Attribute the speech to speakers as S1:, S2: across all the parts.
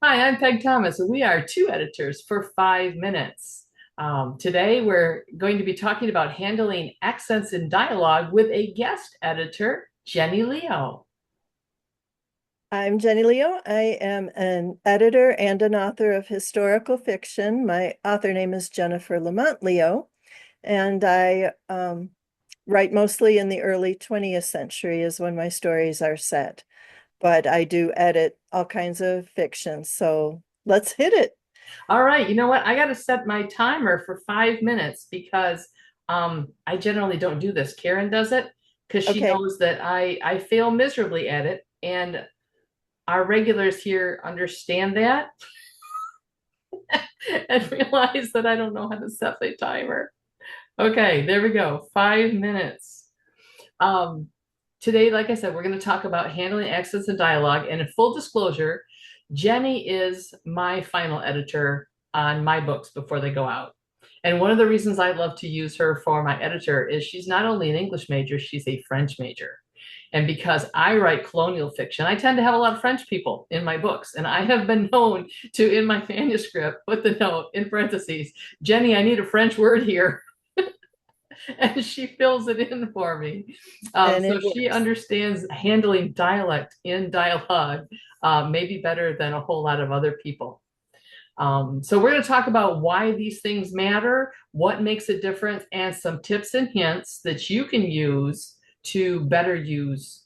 S1: Hi, I'm Peg Thomas, and we are two editors for 5 minutes. Today, we're going to be talking about handling accents in dialogue with a guest editor, Jenny Leo.
S2: I'm Jenny Leo. I am an editor and an author of historical fiction. My author name is Jennifer Lamont Leo, and I write mostly in the early 20th century is when my stories are set. But I do edit all kinds of fiction. So let's hit it.
S1: All right, you know what? I got to set my timer for 5 minutes because I generally don't do this. Karin does it because she
S2: Okay.
S1: knows that I fail miserably at it, and our regulars here understand that and realize that I don't know how to set the timer. Okay, there we go. 5 minutes. Um, Today, like I said, we're going to talk about handling accents and dialogue. And in full disclosure, Jenny is my final editor on my books before they go out. And one of the reasons I love to use her for my editor is she's not only an English major, she's a French major. And because I write colonial fiction, I tend to have a lot of French people in my books. And I have been known to, in my manuscript, put the note in parentheses, Jenny, I need a French word here. And she fills it in for me.
S2: And
S1: So
S2: it
S1: she
S2: works.
S1: understands handling dialect in dialogue maybe better than a whole lot of other people. So we're going to talk about why these things matter, what makes a difference, and some tips and hints that you can use to better use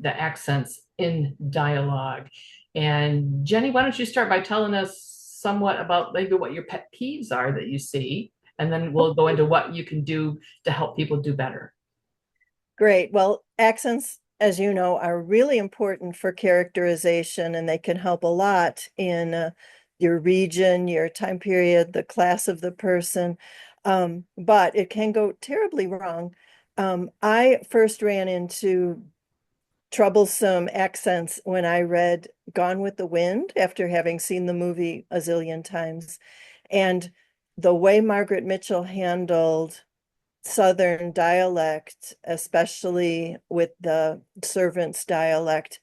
S1: the accents in dialogue. And Jenny, why don't you start by telling us somewhat about maybe what your pet peeves are that you see, and then we'll go into what you can do to help people do better.
S2: Great. Well, accents, as you know, are really important for characterization, and they can help a lot in your region, your time period, the class of the person. But it can go terribly wrong. I first ran into troublesome accents when I read Gone with the Wind after having seen the movie a zillion times. And the way Margaret Mitchell handled Southern dialect, especially with the servants' dialect,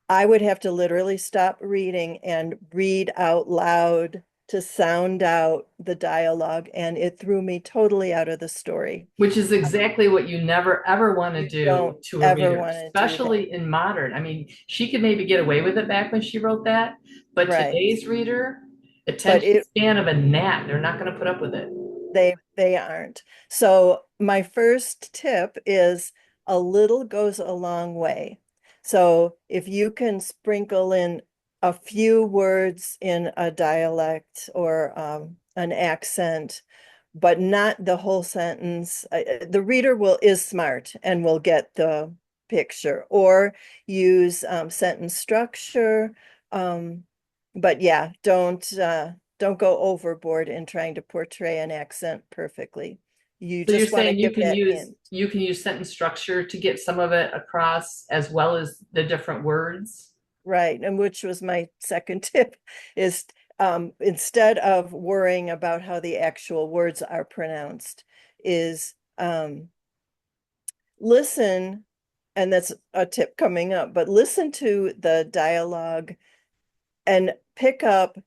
S2: I would have to literally stop reading and read out loud to sound out the dialogue, and it threw me totally out of the story.
S1: Which is exactly what you never ever want to
S2: You
S1: do
S2: don't
S1: to a
S2: ever
S1: reader,
S2: want to do that.
S1: especially in modern. I mean, she could maybe get away with it back when she wrote that, but
S2: Right.
S1: today's reader,
S2: But
S1: attention
S2: it
S1: span of a gnat, they're not going to put up with it.
S2: they aren't. So my first tip is a little goes a long way. So if you can sprinkle in a few words in a dialect or an accent, but not the whole sentence, the reader will is smart and will get the picture. Or use sentence structure. Um, but yeah, don't go overboard in trying to portray an accent perfectly. You
S1: So you're
S2: just want to
S1: saying
S2: give that hint.
S1: you can use sentence structure to get some of it across as well as the different words.
S2: Right. And which was my second tip is instead of worrying about how the actual words are pronounced, is listen, and that's a tip coming up, but listen to the dialogue and pick up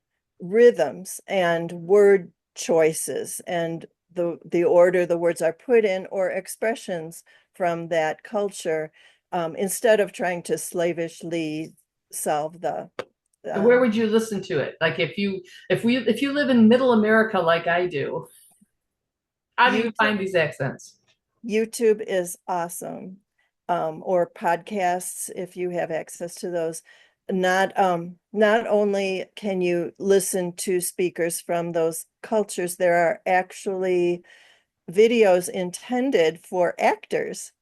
S2: rhythms and word choices and the order the words are put in or expressions from that culture, instead of trying to slavishly solve the
S1: And where
S2: um,
S1: would you listen to it? Like if you live in middle America like I do, how do you
S2: YouTube.
S1: find these accents?
S2: YouTube is awesome, or podcasts if you have access to those. Not only can you listen to speakers from those cultures, there are actually videos intended for actors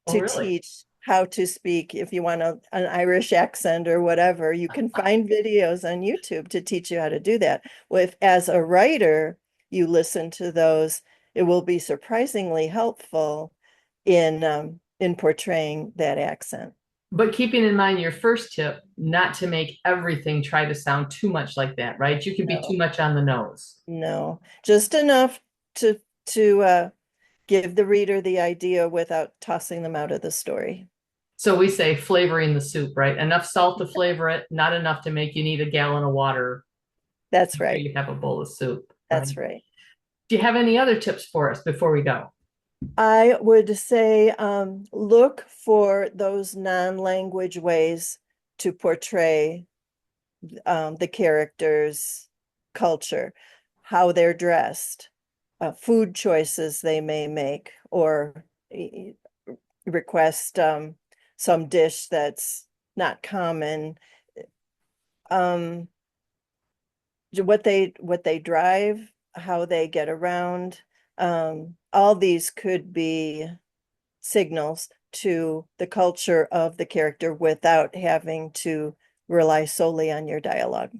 S1: Oh,
S2: to
S1: really?
S2: teach how to speak. If you want an Irish accent or whatever, you can find videos on YouTube to teach you how to do that. If as a writer, you listen to those, it will be surprisingly helpful in portraying that accent.
S1: But keeping in mind your first tip, not to make everything try to sound too much like that, right? You can be too
S2: No,
S1: much on the nose.
S2: no, just enough to give the reader the idea without tossing them out of the story.
S1: So we say flavoring the soup, right? Enough salt to flavor it, not enough to make you need a gallon of water
S2: That's
S1: after
S2: right.
S1: you have a bowl of soup, right?
S2: That's right.
S1: Do you have any other tips for us before we go?
S2: I would say look for those non-language ways to portray the characters' culture, how they're dressed, food choices they may make, or request some dish that's not common. Um, what they drive, how they get around. All these could be signals to the culture of the character without having to rely solely on your dialogue.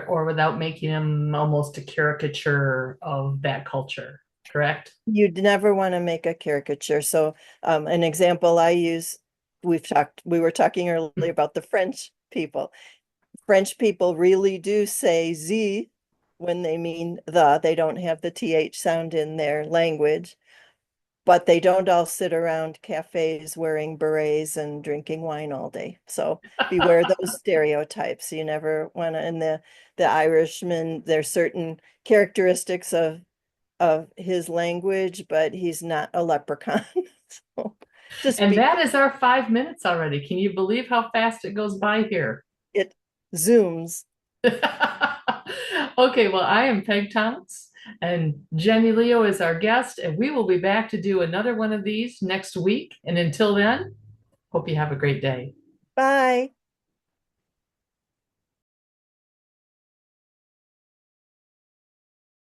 S1: Or without making them almost a caricature of that culture, correct?
S2: You'd never want to make a caricature. So, an example I use, we were talking earlier about the French people. French people really do say Z when they mean the. They don't have the TH sound in their language, but they don't all sit around cafes wearing berets and drinking wine all day. So beware those stereotypes. You never want to, and the Irishman, there's certain characteristics of his language, but he's not a leprechaun. So just
S1: And
S2: be,
S1: that is our 5 minutes already. Can you believe how fast it goes by here?
S2: it zooms.
S1: Okay, well, I am Peg Thomas, and Jenny Leo is our guest, and we will be back to do another one of these next week. And until then, hope you have a great day.
S2: Bye.